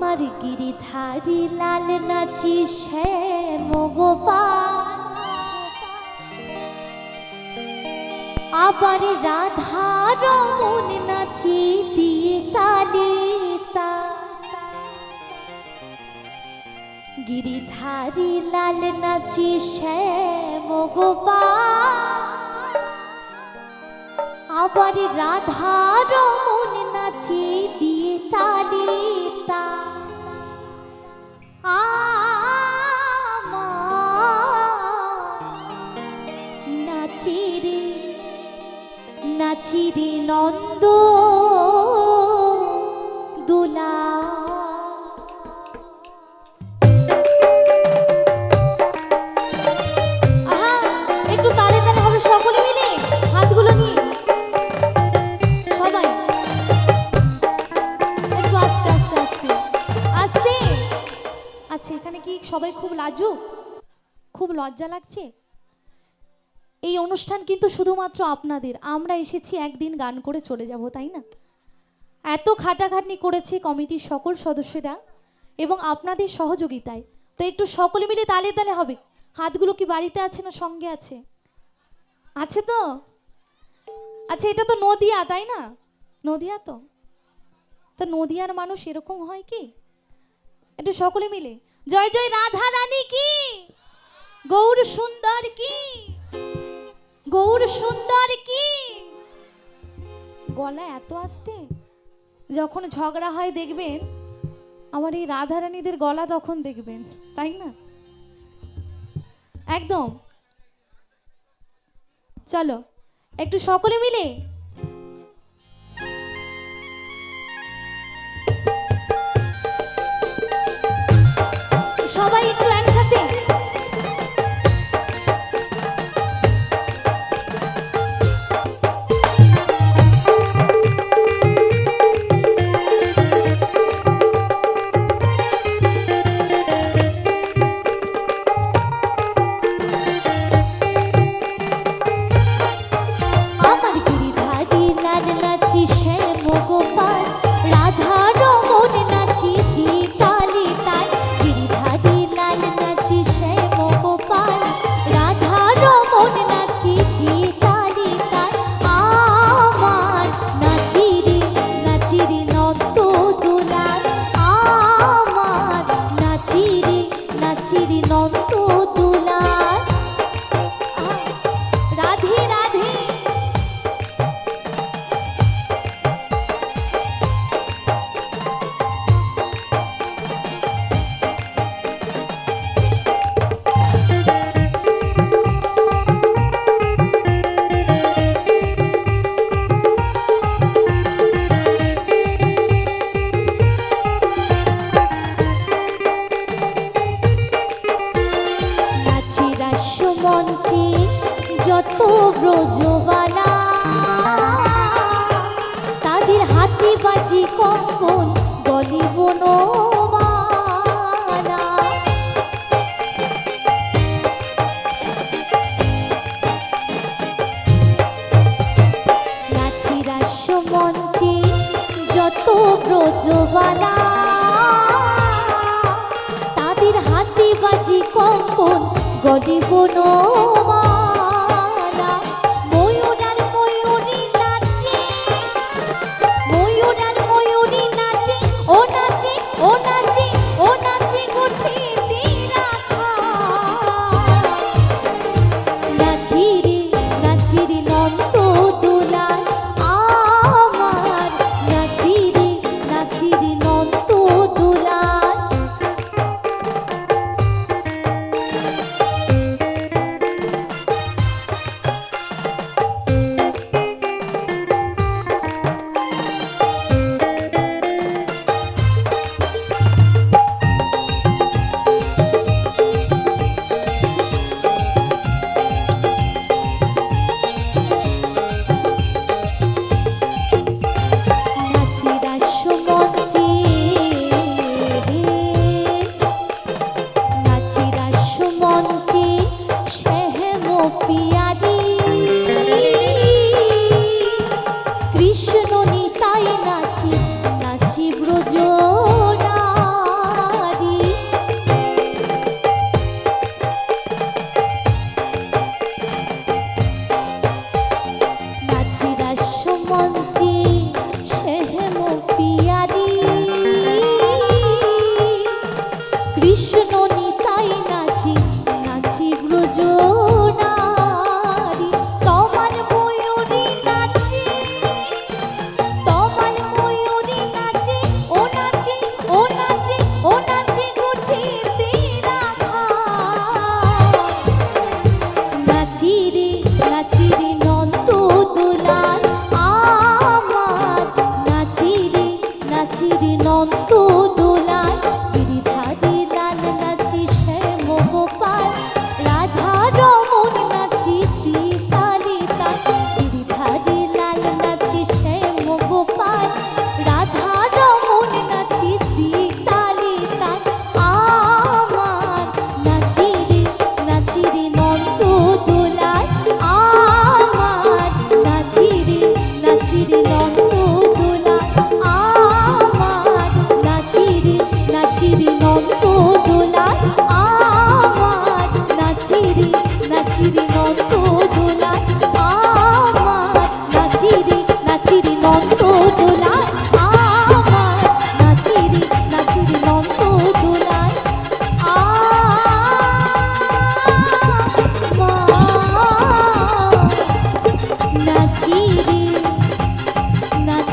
আমার গিরিধারী লাল নাচি শ্যাম গোপাল, আবার রাধা রমন নাচি দিয়ে তালি তা। গিরিধারী লাল নাচি শ্যাম গোপাল, আবার রাধা রমন নাচি দিয়ে তালি তা। নাচিরে নাচিরে নন্দ দুলা। একটু তালে তালে হবে সকলে মিলে, হাতগুলো নিয়ে সবাই একটু আস্তে আস্তে আস্তে আস্তে। আচ্ছা, এখানে কি সবাই খুব লাজুক, খুব লজ্জা লাগছে? এই অনুষ্ঠান কিন্তু শুধুমাত্র আপনাদের, আমরা এসেছি একদিন গান করে চলে যাব, তাই না? এত খাটাখাটনি করেছে কমিটির সকল সদস্যরা এবং আপনাদের সহযোগিতায়, তো একটু সকলে মিলে তালে তালে হবে। হাতগুলো কি বাড়িতে আছে না সঙ্গে আছে? আছে তো? আচ্ছা, এটা তো নদিয়া, তাই না? নদিয়া তো নদিয়ার মানুষ এরকম হয় কি? একটু সকলে মিলে জয় জয় রাধা রানী কি, গৌর সুন্দর কি, গৌর সুন্দর কি। গলা এত আস্তে, যখন ঝগড়া হয় দেখবেন আমার এই রাধারানীদের গলা তখন দেখবেন, তাই না? একদম। চলো একটু সকলে মিলে সবাই একটু একসাথে। যত ব্রজবালা তাদের হাতে বাজি কঙ্কন গলে বনমালা। নাচি রাস মঞ্চে যত ব্রজবালা তাদের হাতে বাজি কঙ্কন গলে বনমালা।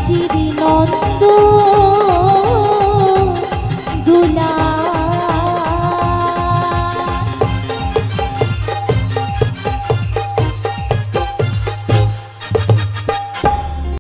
চিরি নন্দন